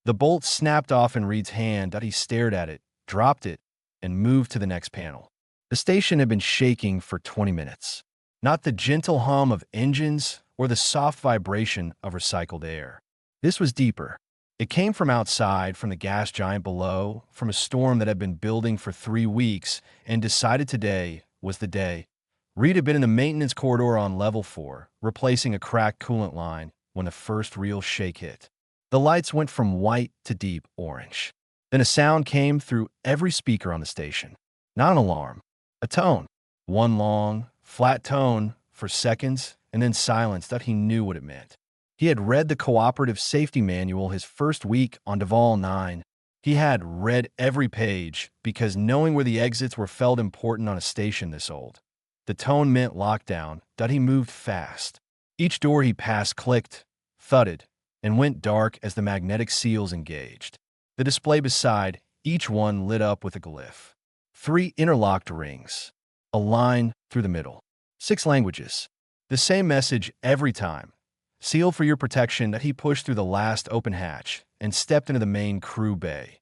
The bolt snapped off in Reed's hand. He stared at it, dropped it, and moved to the next panel. The station had been shaking for 20 minutes. Not the gentle hum of engines or the soft vibration of recycled air. This was deeper. It came from outside, from the gas giant below, from a storm that had been building for 3 weeks and decided today was the day. Reed had been in the maintenance corridor on level 4, replacing a cracked coolant line when the first real shake hit. The lights went from white to deep orange. Then a sound came through every speaker on the station. Not an alarm, a tone. One long, flat tone for seconds, and then silence that he knew what it meant. He had read the cooperative safety manual his first week on Duval 9. He had read every page because knowing where the exits were felt important on a station this old. The tone meant lockdown, that he moved fast. Each door he passed clicked, thudded, and went dark as the magnetic seals engaged. The display beside, each one lit up with a glyph. 3 interlocked rings. A line through the middle. 6 languages. The same message every time. Sealed for your protection. That he pushed through the last open hatch and stepped into the main crew bay.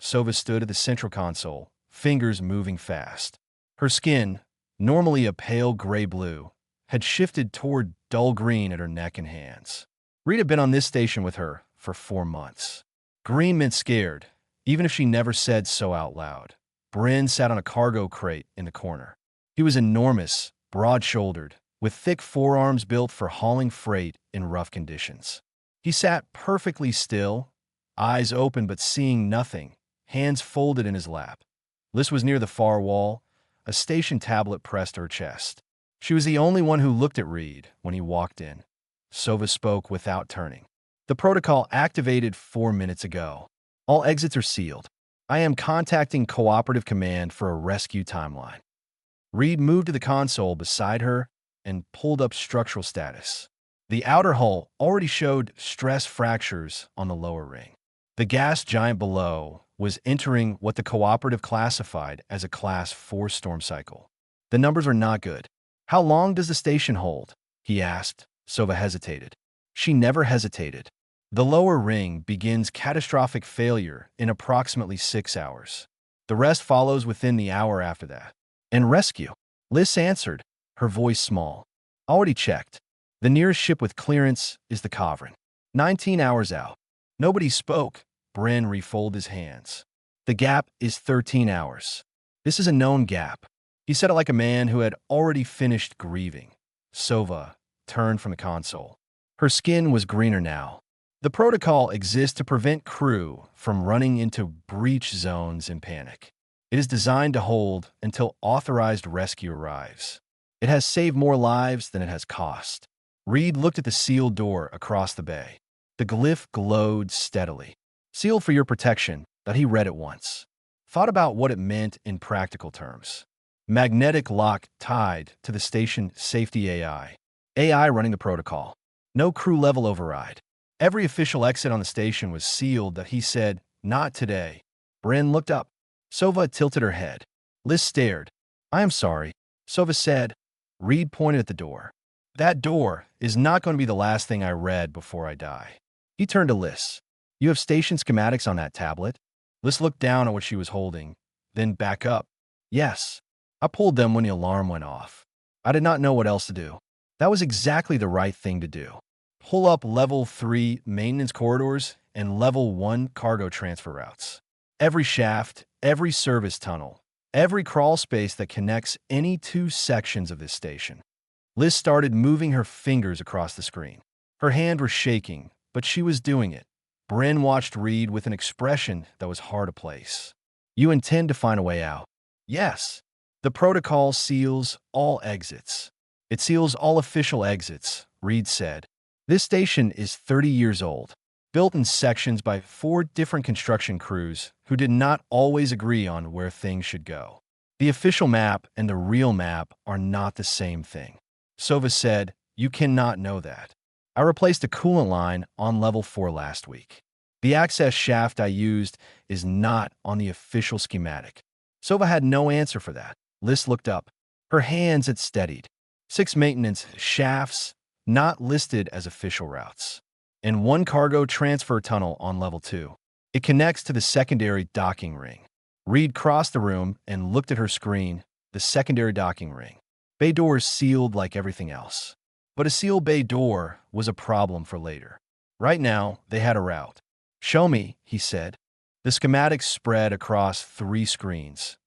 Sova stood at the central console, fingers moving fast. Her skin, normally a pale gray blue, had shifted toward dull green at her neck and hands. Reed had been on this station with her for 4 months. Green meant scared, even if she never said so out loud. Bryn sat on a cargo crate in the corner. He was enormous, broad-shouldered, with thick forearms built for hauling freight in rough conditions. He sat perfectly still, eyes open but seeing nothing, hands folded in his lap. Liz was near the far wall, a station tablet pressed to her chest. She was the only one who looked at Reed when he walked in. Sova spoke without turning. The protocol activated 4 minutes ago. All exits are sealed. I am contacting Cooperative Command for a rescue timeline. Reed moved to the console beside her and pulled up structural status. The outer hull already showed stress fractures on the lower ring. The gas giant below was entering what the Cooperative classified as a Class 4 storm cycle. The numbers were not good. How long does the station hold? He asked. Sova hesitated. She never hesitated. The lower ring begins catastrophic failure in approximately 6 hours. The rest follows within the hour after that. And rescue? Liz answered, her voice small. Already checked. The nearest ship with clearance is the Covrin. 19 hours out. Nobody spoke. Bryn refolded his hands. The gap is 13 hours. This is a known gap. He said it like a man who had already finished grieving. Sova turned from the console. Her skin was greener now. The protocol exists to prevent crew from running into breach zones in panic. It is designed to hold until authorized rescue arrives. It has saved more lives than it has cost. Reed looked at the sealed door across the bay. The glyph glowed steadily. Sealed for your protection, that he read at once. Thought about what it meant in practical terms. Magnetic lock tied to the station safety AI. AI running the protocol. No crew level override. Every official exit on the station was sealed. That he said, not today. Bryn looked up. Sova tilted her head. Liz stared. I am sorry. Sova said. Reed pointed at the door. That door is not going to be the last thing I read before I die. He turned to Liz. You have station schematics on that tablet? Liz looked down at what she was holding, then back up. Yes. I pulled them when the alarm went off. I did not know what else to do. That was exactly the right thing to do. Pull up level 3 maintenance corridors and level 1 cargo transfer routes. Every shaft, every service tunnel, every crawl space that connects any 2 sections of this station. Liz started moving her fingers across the screen. Her hand was shaking, but she was doing it. Bryn watched Reed with an expression that was hard to place. You intend to find a way out? Yes. The protocol seals all exits. It seals all official exits, Reed said. This station is 30 years old, built in sections by 4 different construction crews who did not always agree on where things should go. The official map and the real map are not the same thing. Sova said, you cannot know that. I replaced a coolant line on level 4 last week. The access shaft I used is not on the official schematic. Sova had no answer for that. Liz looked up. Her hands had steadied. 6 maintenance shafts, not listed as official routes. And 1 cargo transfer tunnel on level 2. It connects to the secondary docking ring. Reed crossed the room and looked at her screen, the secondary docking ring. Bay door is sealed like everything else. But a sealed bay door was a problem for later. Right now, they had a route. "Show me," he said. The schematics spread across 3 screens.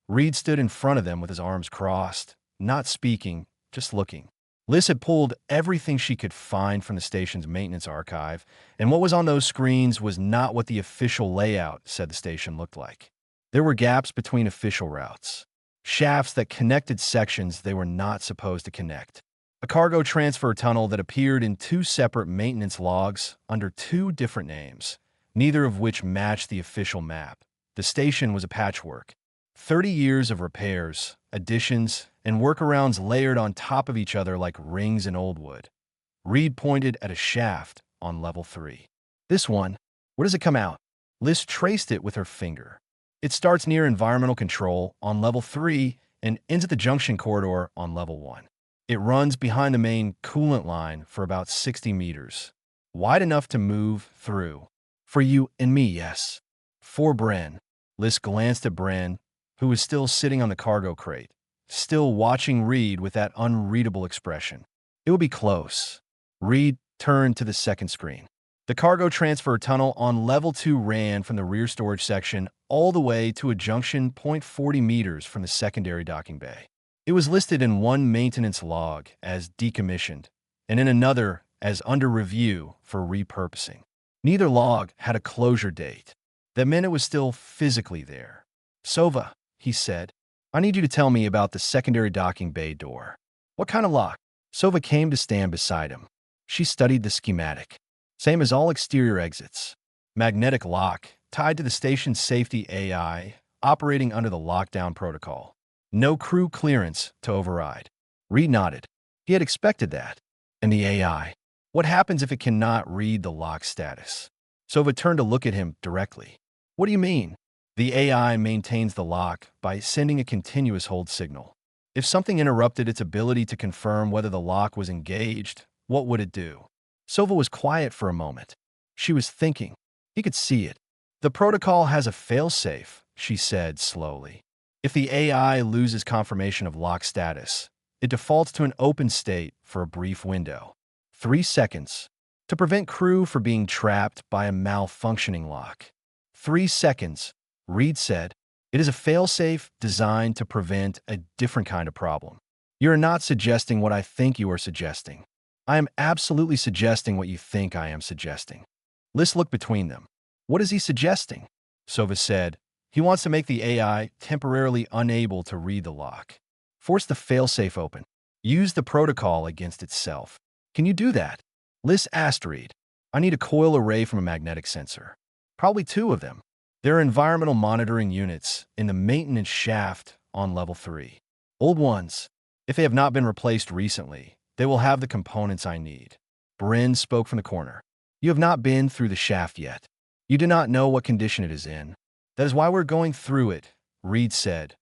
Reed stood in front of them with his arms crossed, not speaking, just looking. Liz had pulled everything she could find from the station's maintenance archive, and what was on those screens was not what the official layout said the station looked like. There were gaps between official routes, shafts that connected sections they were not supposed to connect, a cargo transfer tunnel that appeared in 2 separate maintenance logs under 2 different names, neither of which matched the official map. The station was a patchwork. 30 years of repairs, additions, and workarounds layered on top of each other like rings in old wood. Reed pointed at a shaft on level 3. "This one, where does it come out?" Liz traced it with her finger. "It starts near environmental control on level 3 and ends at the junction corridor on level 1. It runs behind the main coolant line for about 60 meters. Wide enough to move through. For you and me, yes. For Bren." Liz glanced at Bren, who was still sitting on the cargo crate, still watching Reed with that unreadable expression. "It would be close." Reed turned to the second screen. The cargo transfer tunnel on level 2 ran from the rear storage section all the way to a junction 40 meters from the secondary docking bay. It was listed in one maintenance log as decommissioned, and in another as under review for repurposing. Neither log had a closure date. That meant it was still physically there. "Sova," he said, "I need you to tell me about the secondary docking bay door." "What kind of lock?" Sova came to stand beside him. She studied the schematic. "Same as all exterior exits. Magnetic lock, tied to the station's safety AI, operating under the lockdown protocol. No crew clearance to override." Reed nodded. He had expected that. "And the AI? What happens if it cannot read the lock status?" Sova turned to look at him directly. "What do you mean?" "The AI maintains the lock by sending a continuous hold signal. If something interrupted its ability to confirm whether the lock was engaged, what would it do?" Sova was quiet for a moment. She was thinking. He could see it. "The protocol has a failsafe," she said slowly. "If the AI loses confirmation of lock status, it defaults to an open state for a brief window. 3 seconds. To prevent crew from being trapped by a malfunctioning lock." 3 seconds, Reed said. "It is a failsafe designed to prevent a different kind of problem. You are not suggesting what I think you are suggesting. I am absolutely suggesting what you think I am suggesting." Liz looked between them. "What is he suggesting?" Sova said. "He wants to make the AI temporarily unable to read the lock. Force the failsafe open. Use the protocol against itself." "Can you do that?" Liz asked Reed. "I need a coil array from a magnetic sensor. Probably 2 of them. There are environmental monitoring units in the maintenance shaft on level 3. Old ones. If they have not been replaced recently, they will have the components I need." Bryn spoke from the corner. "You have not been through the shaft yet. You do not know what condition it is in. That is why we're going through it," Reed said.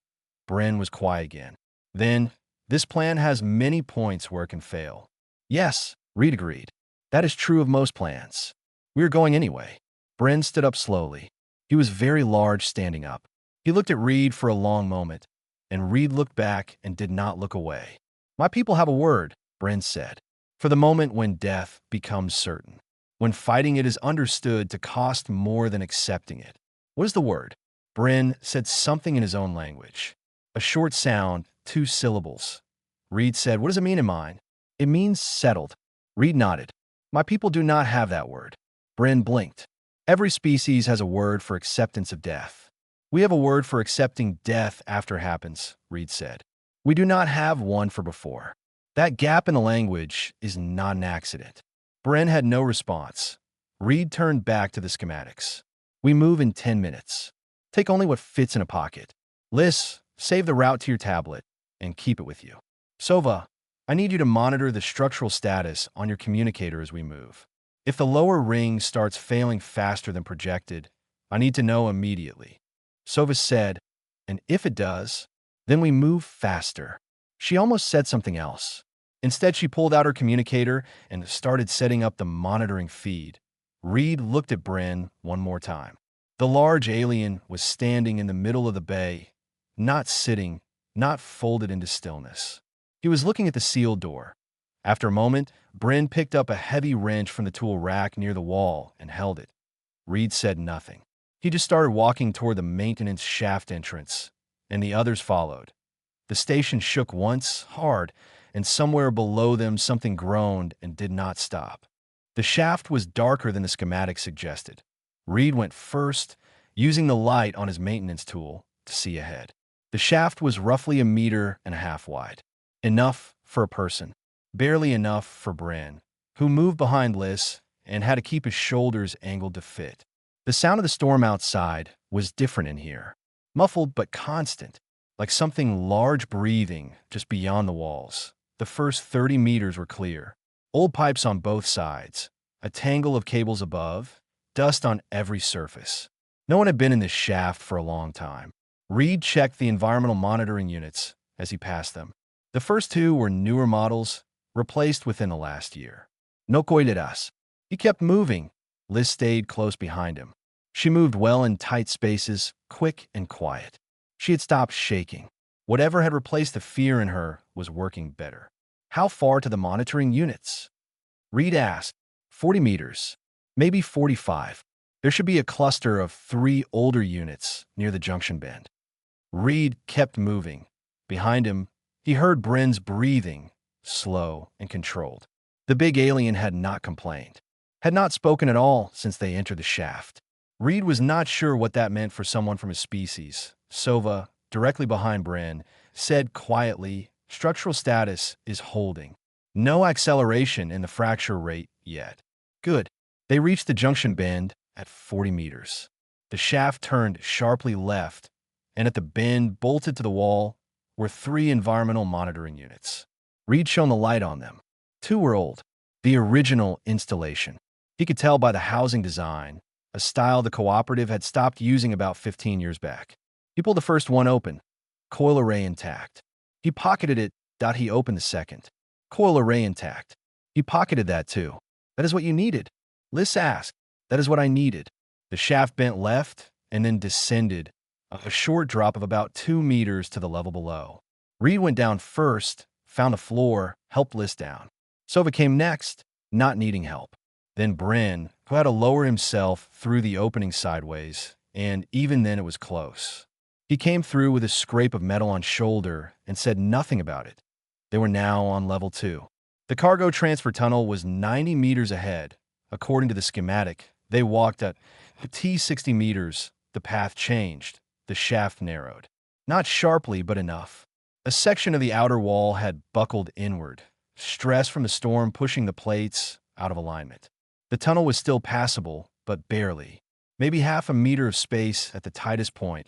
Bryn was quiet again. "Then, this plan has many points where it can fail." "Yes," Reed agreed. "That is true of most plans. We are going anyway." Bryn stood up slowly. He was very large standing up. He looked at Reed for a long moment, and Reed looked back and did not look away. "My people have a word," Bryn said, "for the moment when death becomes certain, when fighting it is understood to cost more than accepting it." "What is the word?" Bryn said something in his own language. A short sound, 2 syllables. Reed said, "What does it mean in mine?" "It means settled." Reed nodded. "My people do not have that word." Bryn blinked. "Every species has a word for acceptance of death." "We have a word for accepting death after it happens," Reed said. "We do not have one for before. That gap in the language is not an accident." Bryn had no response. Reed turned back to the schematics. "We move in 10 minutes. Take only what fits in a pocket. Liz, save the route to your tablet and keep it with you. Sova, I need you to monitor the structural status on your communicator as we move. If the lower ring starts failing faster than projected, I need to know immediately." Sova said, "And if it does, then we move faster." She almost said something else. Instead, she pulled out her communicator and started setting up the monitoring feed. Reed looked at Bryn one more time. The large alien was standing in the middle of the bay, not sitting, not folded into stillness. He was looking at the sealed door. After a moment, Bryn picked up a heavy wrench from the tool rack near the wall and held it. Reed said nothing. He just started walking toward the maintenance shaft entrance, and the others followed. The station shook once, hard, and somewhere below them something groaned and did not stop. The shaft was darker than the schematic suggested. Reed went first, using the light on his maintenance tool to see ahead. The shaft was roughly 1.5 meters wide. Enough for a person. Barely enough for Bryn, who moved behind Liz and had to keep his shoulders angled to fit. The sound of the storm outside was different in here. Muffled but constant, like something large breathing just beyond the walls. The first 30 meters were clear. Old pipes on both sides, a tangle of cables above, dust on every surface. No one had been in this shaft for a long time. Reed checked the environmental monitoring units as he passed them. The first two were newer models, replaced within the last year. No coideras. He kept moving. Liz stayed close behind him. She moved well in tight spaces, quick and quiet. She had stopped shaking. Whatever had replaced the fear in her was working better. How far to the monitoring units? Reed asked. 40 meters. Maybe 45. There should be a cluster of 3 older units near the junction bend. Reed kept moving. Behind him, he heard Bryn's breathing, slow and controlled. The big alien had not complained, had not spoken at all since they entered the shaft. Reed was not sure what that meant for someone from his species. Sova, directly behind Bryn, said quietly, "Structural status is holding. No acceleration in the fracture rate yet." Good. They reached the junction bend at 40 meters. The shaft turned sharply left, and at the bend, bolted to the wall, were 3 environmental monitoring units. Reed shone the light on them. 2 were old. The original installation. He could tell by the housing design, a style the cooperative had stopped using about 15 years back. He pulled the first one open. Coil array intact. He pocketed it. He opened the second. Coil array intact. He pocketed that too. That is what you needed. Liz asked. That is what I needed. The shaft bent left and then descended, a short drop of about 2 meters to the level below. Reed went down first, found a floor, helped Liz down. Sova came next, not needing help. Then Bryn, who had to lower himself through the opening sideways, and even then it was close. He came through with a scrape of metal on shoulder and said nothing about it. They were now on level 2. The cargo transfer tunnel was 90 meters ahead. According to the schematic, they walked at T 60 meters. The path changed. The shaft narrowed. Not sharply, but enough. A section of the outer wall had buckled inward, stress from the storm pushing the plates out of alignment. The tunnel was still passable, but barely. Maybe half a meter of space at the tightest point.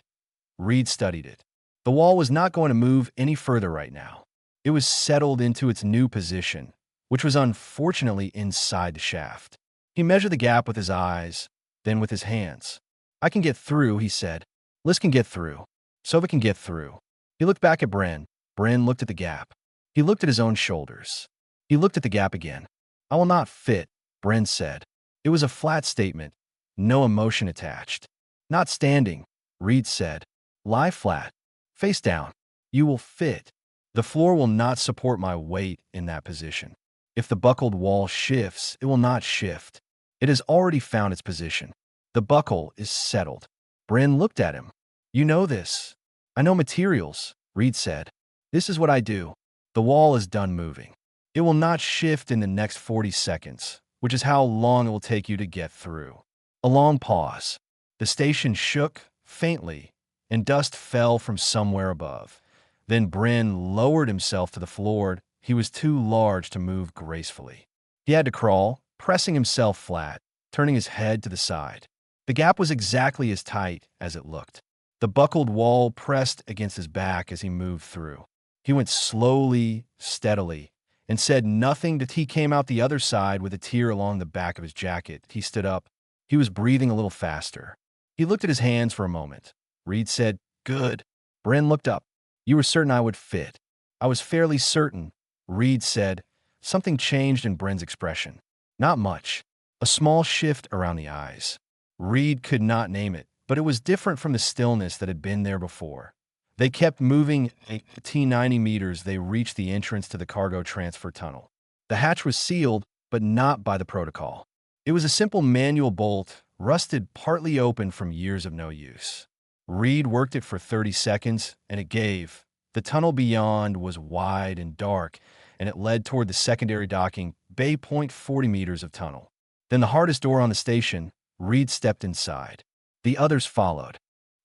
Reed studied it. The wall was not going to move any further right now. It was settled into its new position, which was unfortunately inside the shaft. He measured the gap with his eyes, then with his hands. "I can get through," he said. "Liz can get through. Sova can get through." He looked back at Bryn. Bryn looked at the gap. He looked at his own shoulders. He looked at the gap again. "I will not fit," Bryn said. It was a flat statement, no emotion attached. "Not standing," Reed said. "Lie flat. Face down. You will fit. The floor will not support my weight in that position. If the buckled wall shifts, it will not shift. It has already found its position. The buckle is settled." Bryn looked at him. "You know this." "I know materials," Reed said. "This is what I do. The wall is done moving. It will not shift in the next 40 seconds, which is how long it will take you to get through." A long pause. The station shook, faintly, and dust fell from somewhere above. Then Bryn lowered himself to the floor. He was too large to move gracefully. He had to crawl, pressing himself flat, turning his head to the side. The gap was exactly as tight as it looked. The buckled wall pressed against his back as he moved through. He went slowly, steadily, and said nothing till he came out the other side with a tear along the back of his jacket. He stood up. He was breathing a little faster. He looked at his hands for a moment. Reed said, "Good." Bryn looked up. "You were certain I would fit." "I was fairly certain," Reed said. Something changed in Bryn's expression. Not much. A small shift around the eyes. Reed could not name it, but but it was different from the stillness that had been there before. They kept moving. At 90 meters, they reached the entrance to the cargo transfer tunnel. The hatch was sealed, but not by the protocol. It was a simple manual bolt, rusted, partly open from years of no use. Reed worked it for 30 seconds, and it gave. The tunnel beyond was wide and dark, and it led toward the secondary docking bay. 40 meters of tunnel. Then the hardest door on the station. Reed stepped inside. The others followed.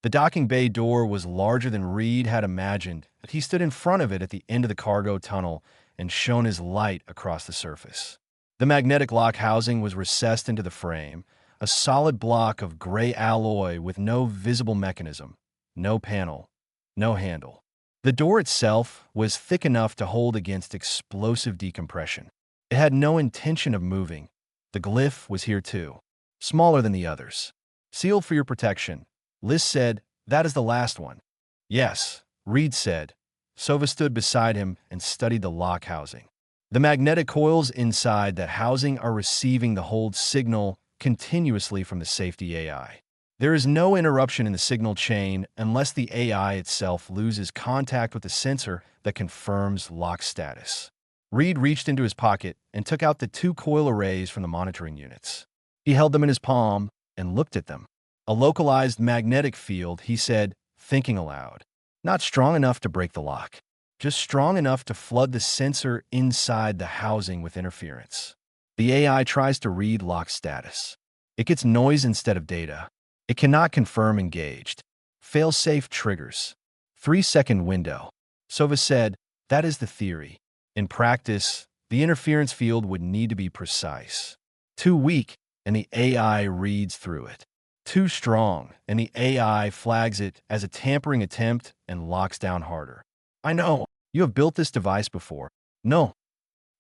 The docking bay door was larger than Reed had imagined, but he stood in front of it at the end of the cargo tunnel and shone his light across the surface. The magnetic lock housing was recessed into the frame, a solid block of gray alloy with no visible mechanism, no panel, no handle. The door itself was thick enough to hold against explosive decompression. It had no intention of moving. The glyph was here too, smaller than the others. Sealed for your protection. Liz said, "That is the last one." "Yes," Reed said. Sova stood beside him and studied the lock housing. The magnetic coils inside that housing are receiving the hold signal continuously from the safety AI. There is no interruption in the signal chain unless the AI itself loses contact with the sensor that confirms lock status. Reed reached into his pocket and took out the 2 coil arrays from the monitoring units. He held them in his palm and looked at them. A localized magnetic field, he said, thinking aloud. Not strong enough to break the lock, just strong enough to flood the sensor inside the housing with interference. The AI tries to read lock status. It gets noise instead of data. It cannot confirm engaged. Fail-safe triggers. 3-second window. Sova said, "That is the theory. In practice, the interference field would need to be precise. Too weak, and the AI reads through it. Too strong, and the AI flags it as a tampering attempt and locks down harder." "I know. You have built this device before." "No."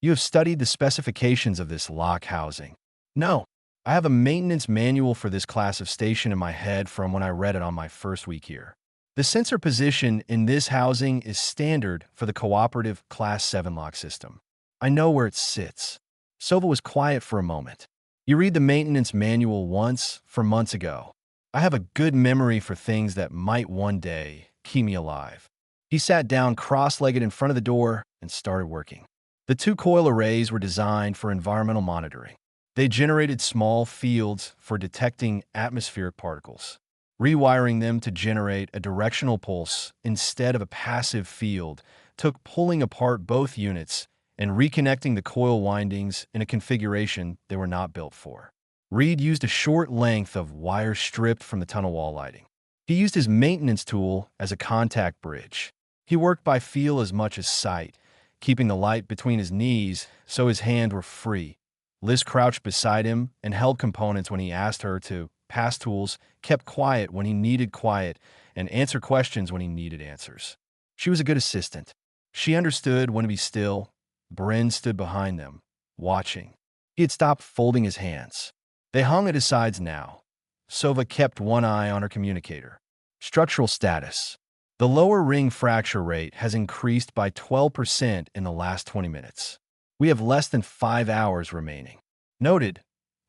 "You have studied the specifications of this lock housing." "No. I have a maintenance manual for this class of station in my head from when I read it on my first week here. The sensor position in this housing is standard for the cooperative Class 7 lock system. I know where it sits." Sova was quiet for a moment. "You read the maintenance manual once, for months ago. I have a good memory for things that might one day keep me alive." He sat down cross-legged in front of the door and started working. The 2 coil arrays were designed for environmental monitoring. They generated small fields for detecting atmospheric particles. Rewiring them to generate a directional pulse instead of a passive field took pulling apart both units and reconnecting the coil windings in a configuration they were not built for. Reed used a short length of wire stripped from the tunnel wall lighting. He used his maintenance tool as a contact bridge. He worked by feel as much as sight, keeping the light between his knees so his hands were free. Liz crouched beside him and held components when he asked her to, pass tools, kept quiet when he needed quiet, and answer questions when he needed answers. She was a good assistant. She understood when to be still. Bryn stood behind them, watching. He had stopped folding his hands. They hung at his sides now. Sova kept one eye on her communicator. Structural status. The lower ring fracture rate has increased by 12% in the last 20 minutes. We have less than 5 hours remaining. Noted,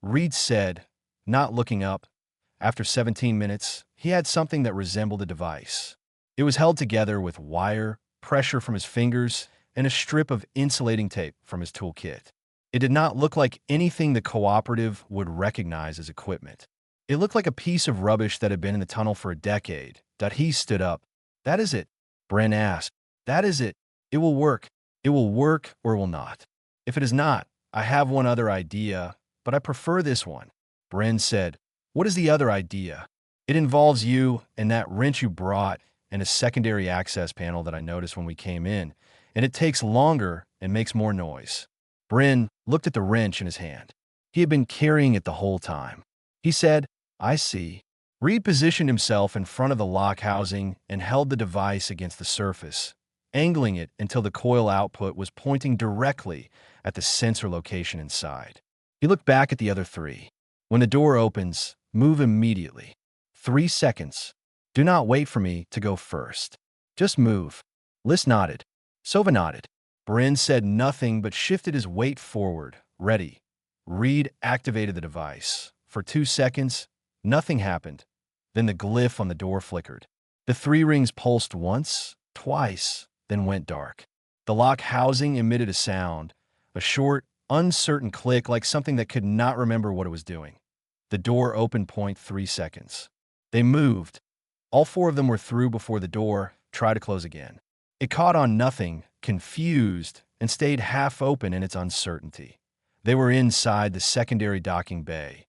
Reed said, not looking up. After 17 minutes, he had something that resembled a device. It was held together with wire, pressure from his fingers, and a strip of insulating tape from his toolkit. It did not look like anything the cooperative would recognize as equipment. It looked like a piece of rubbish that had been in the tunnel for a decade. He stood up. "That is it," Bren asked. "That is it. It will work. It will work or it will not. If it is not, I have one other idea, but I prefer this one." Bren said, "What is the other idea?" "It involves you and that wrench you brought and a secondary access panel that I noticed when we came in, and it takes longer and makes more noise." Bren looked at the wrench in his hand. He had been carrying it the whole time. He said, "I see." Reed positioned himself in front of the lock housing and held the device against the surface, angling it until the coil output was pointing directly at the sensor location inside. He looked back at the other 3. "When the door opens, move immediately. 3 seconds. Do not wait for me to go first. Just move." Liz nodded. Sova nodded. Bren said nothing but shifted his weight forward. "Ready." Reed activated the device. For 2 seconds, nothing happened. Then the glyph on the door flickered. The three rings pulsed once, twice, then went dark. The lock housing emitted a sound, a short, uncertain click like something that could not remember what it was doing. The door opened 0.3 seconds. They moved. All four of them were through before the door tried to close again. It caught on nothing, confused, and stayed half open in its uncertainty. They were inside the secondary docking bay.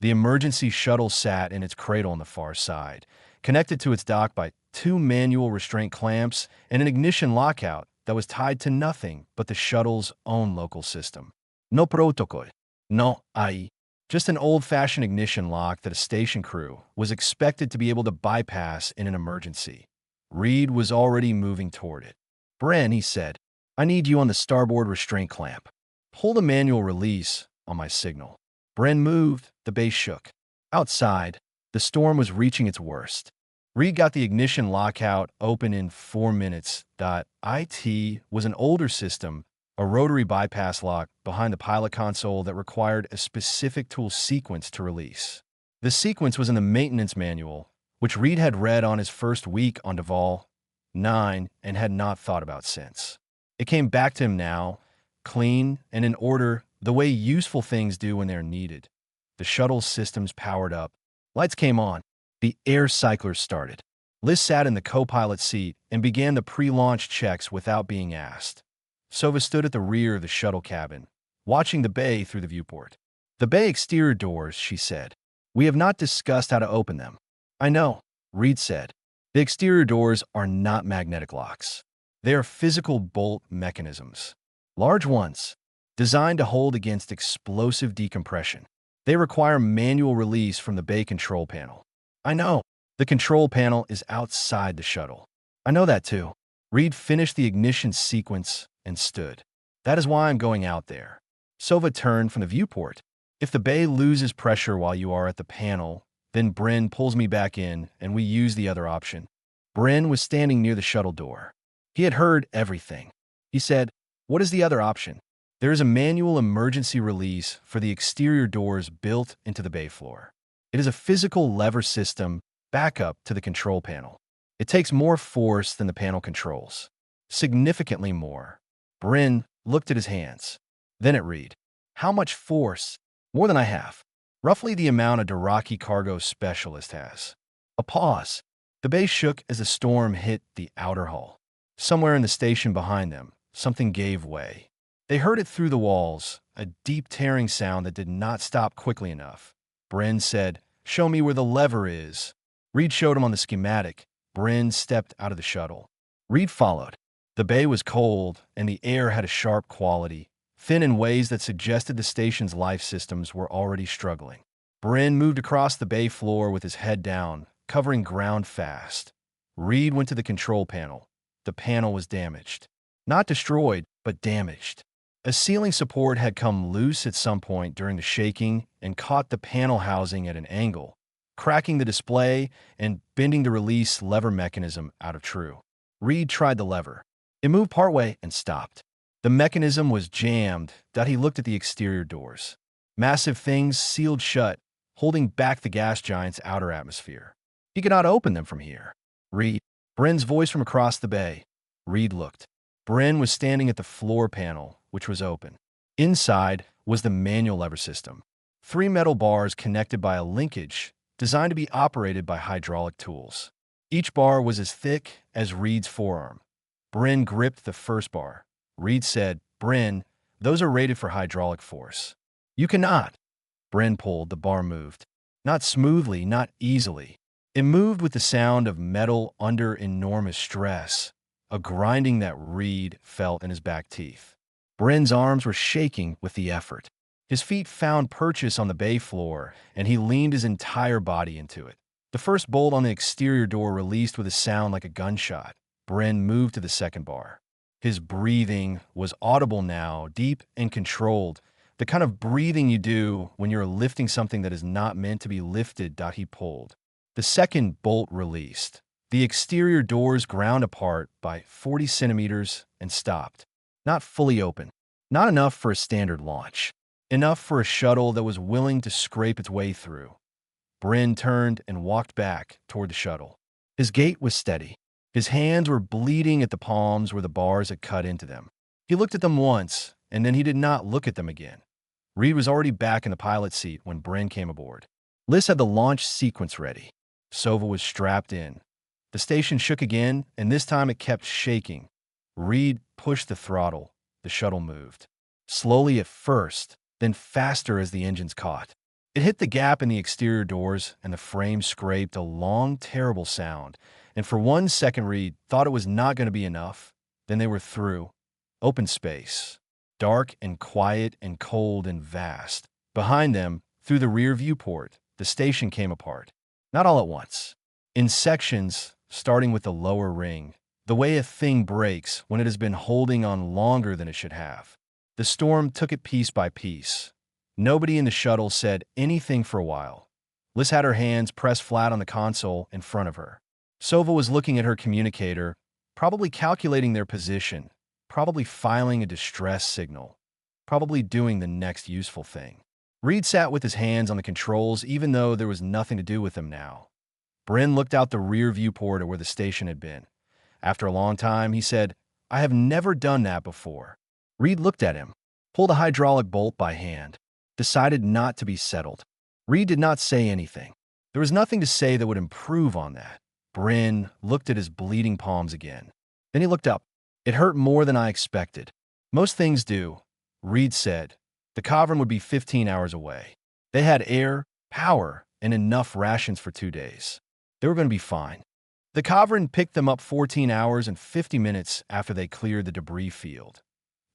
The emergency shuttle sat in its cradle on the far side, connected to its dock by two manual restraint clamps and an ignition lockout that was tied to nothing but the shuttle's own local system. No protocol. No AI. Just an old-fashioned ignition lock that a station crew was expected to be able to bypass in an emergency. Reed was already moving toward it. "Bren," he said, "I need you on the starboard restraint clamp. Pull the manual release on my signal." Bren moved, the base shook. Outside, the storm was reaching its worst. Reed got the ignition lockout open in 4 minutes. IT was an older system, a rotary bypass lock behind the pilot console that required a specific tool sequence to release. The sequence was in the maintenance manual, which Reed had read on his first week on Duval 9 and had not thought about since. It came back to him now, clean and in order, the way useful things do when they're needed. The shuttle's systems powered up. Lights came on. The air cyclers started. Liz sat in the co-pilot seat and began the pre-launch checks without being asked. Sova stood at the rear of the shuttle cabin, watching the bay through the viewport. "The bay exterior doors," she said. "We have not discussed how to open them." "I know," Reed said. "The exterior doors are not magnetic locks. They are physical bolt mechanisms. Large ones, designed to hold against explosive decompression. They require manual release from the bay control panel." "I know. The control panel is outside the shuttle." "I know that too." Reed finished the ignition sequence and stood. "That is why I'm going out there." Sova turned from the viewport. "If the bay loses pressure while you are at the panel, then Bryn pulls me back in and we use the other option." Bryn was standing near the shuttle door. He had heard everything. He said, "What is the other option?" "There is a manual emergency release for the exterior doors built into the bay floor. It is a physical lever system backup to the control panel. It takes more force than the panel controls. Significantly more." Bryn looked at his hands. Then at Reed. "How much force?" "More than I have. Roughly the amount a Doraki cargo specialist has." A pause. The bay shook as the storm hit the outer hull. Somewhere in the station behind them, something gave way. They heard it through the walls, a deep tearing sound that did not stop quickly enough. Bryn said, "Show me where the lever is." Reed showed him on the schematic. Bryn stepped out of the shuttle. Reed followed. The bay was cold, and the air had a sharp quality, thin in ways that suggested the station's life systems were already struggling. Bryn moved across the bay floor with his head down, covering ground fast. Reed went to the control panel. The panel was damaged. Not destroyed, but damaged. A ceiling support had come loose at some point during the shaking and caught the panel housing at an angle, cracking the display and bending the release lever mechanism out of true. Reed tried the lever. It moved partway and stopped. The mechanism was jammed. He looked at the exterior doors. Massive things sealed shut, holding back the gas giant's outer atmosphere. He could not open them from here. "Reed." Bryn's voice from across the bay. Reed looked. Bryn was standing at the floor panel, which was open. Inside was the manual lever system. 3 metal bars connected by a linkage designed to be operated by hydraulic tools. Each bar was as thick as Reed's forearm. Bryn gripped the first bar. Reed said, "Bryn, those are rated for hydraulic force." "You cannot." Bryn pulled. The bar moved. Not smoothly, not easily. It moved with the sound of metal under enormous stress, a grinding that Reed felt in his back teeth. Bryn's arms were shaking with the effort. His feet found purchase on the bay floor, and he leaned his entire body into it. The first bolt on the exterior door released with a sound like a gunshot. Bryn moved to the second bar. His breathing was audible now, deep and controlled, the kind of breathing you do when you're lifting something that is not meant to be lifted. He pulled. The second bolt released. The exterior doors ground apart by 40 centimeters and stopped. Not fully open. Not enough for a standard launch. Enough for a shuttle that was willing to scrape its way through. Bryn turned and walked back toward the shuttle. His gait was steady. His hands were bleeding at the palms where the bars had cut into them. He looked at them once, and then he did not look at them again. Reed was already back in the pilot's seat when Bryn came aboard. Liz had the launch sequence ready. Sova was strapped in. The station shook again, and this time it kept shaking. Reed pushed the throttle. The shuttle moved. Slowly at first, then faster as the engines caught. It hit the gap in the exterior doors, and the frame scraped a long, terrible sound. And for 1 second, Reed thought it was not going to be enough. Then they were through. Open space. Dark and quiet and cold and vast. Behind them, through the rear viewport, the station came apart. Not all at once. In sections, starting with the lower ring, the way a thing breaks when it has been holding on longer than it should have. The storm took it piece by piece. Nobody in the shuttle said anything for a while. Liz had her hands pressed flat on the console in front of her. Sova was looking at her communicator, probably calculating their position, probably filing a distress signal, probably doing the next useful thing. Reed sat with his hands on the controls even though there was nothing to do with them now. Bryn looked out the rear viewport at where the station had been. After a long time, he said, "I have never done that before." Reed looked at him, pulled a hydraulic bolt by hand, decided not to be settled. Reed did not say anything. There was nothing to say that would improve on that. Bryn looked at his bleeding palms again. Then he looked up. "It hurt more than I expected." "Most things do," Reed said. The cavern would be 15 hours away. They had air, power, and enough rations for 2 days. They were going to be fine. The cavern picked them up 14 hours and 50 minutes after they cleared the debris field.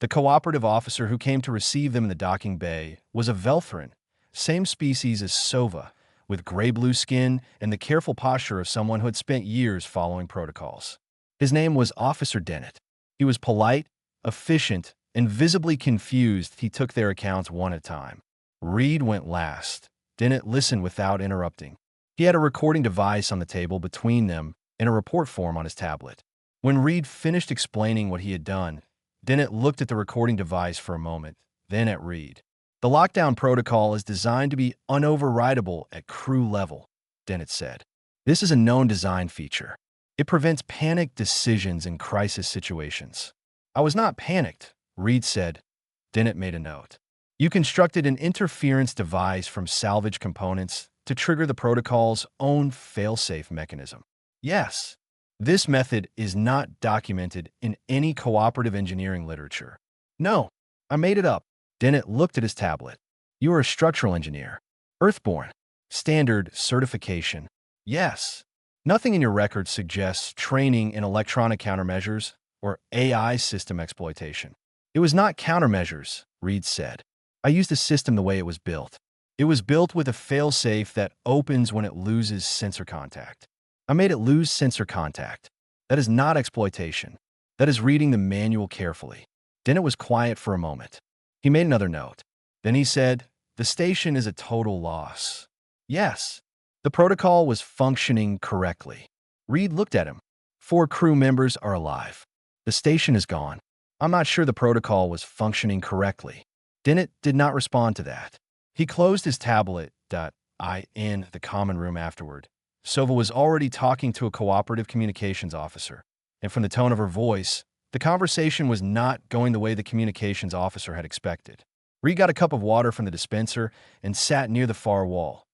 The cooperative officer who came to receive them in the docking bay was a Velthran, same species as Sova, with gray-blue skin and the careful posture of someone who had spent years following protocols. His name was Officer Dennett. He was polite, efficient, and visibly confused. He took their accounts one at a time. Reed went last. Dennett listened without interrupting. He had a recording device on the table between them and a report form on his tablet. When Reed finished explaining what he had done, Dennett looked at the recording device for a moment, then at Reed. "The lockdown protocol is designed to be unoverridable at crew level," Dennett said. "This is a known design feature. It prevents panicked decisions in crisis situations." "I was not panicked," Reed said. Dennett made a note. "You constructed an interference device from salvage components to trigger the protocol's own failsafe mechanism." "Yes. This method is not documented in any cooperative engineering literature." "No, I made it up." Dennett looked at his tablet. "You are a structural engineer. Earthborn. Standard certification." "Yes. Nothing in your record suggests training in electronic countermeasures or AI system exploitation." "It was not countermeasures," Reed said. "I used the system the way it was built. It was built with a failsafe that opens when it loses sensor contact. I made it lose sensor contact. That is not exploitation. That is reading the manual carefully." Dennett was quiet for a moment. He made another note. Then he said, "The station is a total loss." "Yes." The protocol was functioning correctly. Reed looked at him. 4 crew members are alive. The station is gone. I'm not sure the protocol was functioning correctly. Dennett did not respond to that. He closed his tablet. In the common room afterward, Sova was already talking to a cooperative communications officer, and from the tone of her voice, the conversation was not going the way the communications officer had expected. Reed got a cup of water from the dispenser and sat near the far wall.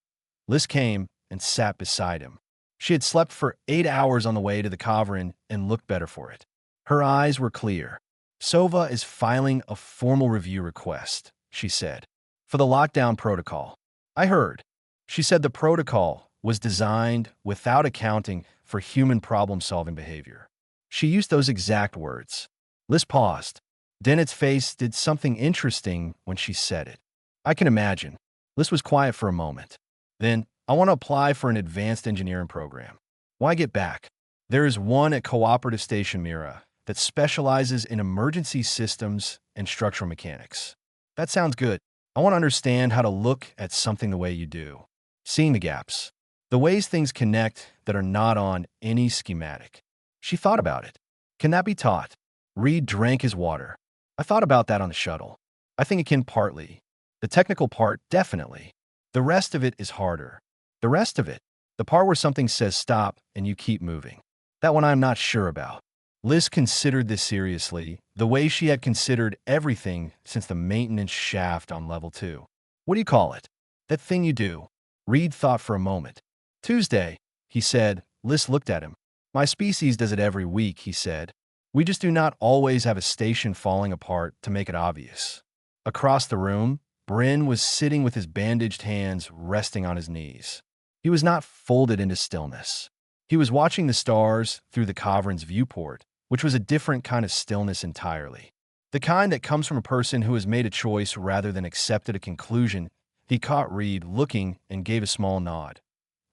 Liz came and sat beside him. She had slept for 8 hours on the way to the cavern and looked better for it. Her eyes were clear. "Sova is filing a formal review request," she said, "for the lockdown protocol." "I heard." She said the protocol was designed without accounting for human problem-solving behavior. She used those exact words. Liz paused. Dennett's face did something interesting when she said it. "I can imagine." Liz was quiet for a moment. Then, "I want to apply for an advanced engineering program." "Why get back?" "There is one at Cooperative Station Mira that specializes in emergency systems and structural mechanics." "That sounds good. I want to understand how to look at something the way you do. Seeing the gaps. The ways things connect that are not on any schematic." She thought about it. "Can that be taught?" Reed drank his water. "I thought about that on the shuttle. I think it can partly. The technical part, definitely. The rest of it is harder. The rest of it, the part where something says stop and you keep moving, that one I'm not sure about. Liz considered this seriously, the way she had considered everything since the maintenance shaft on level 2. What do you call it? That thing you do. Reed thought for a moment. Tuesday, he said. Liz looked at him. My species does it every week, he said. We just do not always have a station falling apart to make it obvious. Across the room, Bryn was sitting with his bandaged hands resting on his knees. He was not folded into stillness. He was watching the stars through the Cavern's viewport, which was a different kind of stillness entirely. The kind that comes from a person who has made a choice rather than accepted a conclusion. He caught Reed looking and gave a small nod.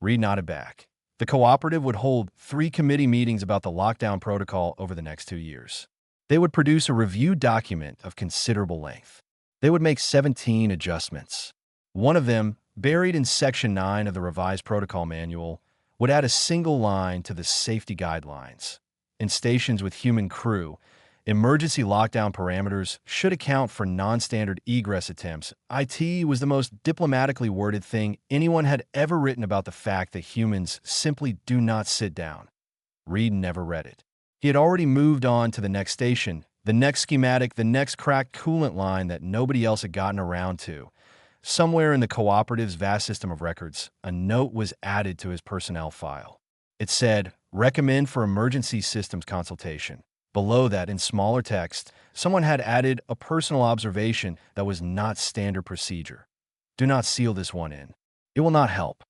Reed nodded back. The cooperative would hold 3 committee meetings about the lockdown protocol over the next 2 years. They would produce a review document of considerable length. They would make 17 adjustments. One of them, buried in Section 9 of the revised protocol manual, would add a single line to the safety guidelines. In stations with human crew, emergency lockdown parameters should account for non-standard egress attempts. IT was the most diplomatically worded thing anyone had ever written about the fact that humans simply do not sit down. Reed never read it. He had already moved on to the next station, the next schematic, the next cracked coolant line that nobody else had gotten around to. Somewhere in the cooperative's vast system of records, a note was added to his personnel file. It said, "Recommend for emergency systems consultation." Below that, in smaller text, someone had added a personal observation that was not standard procedure. Do not seal this one in. It will not help.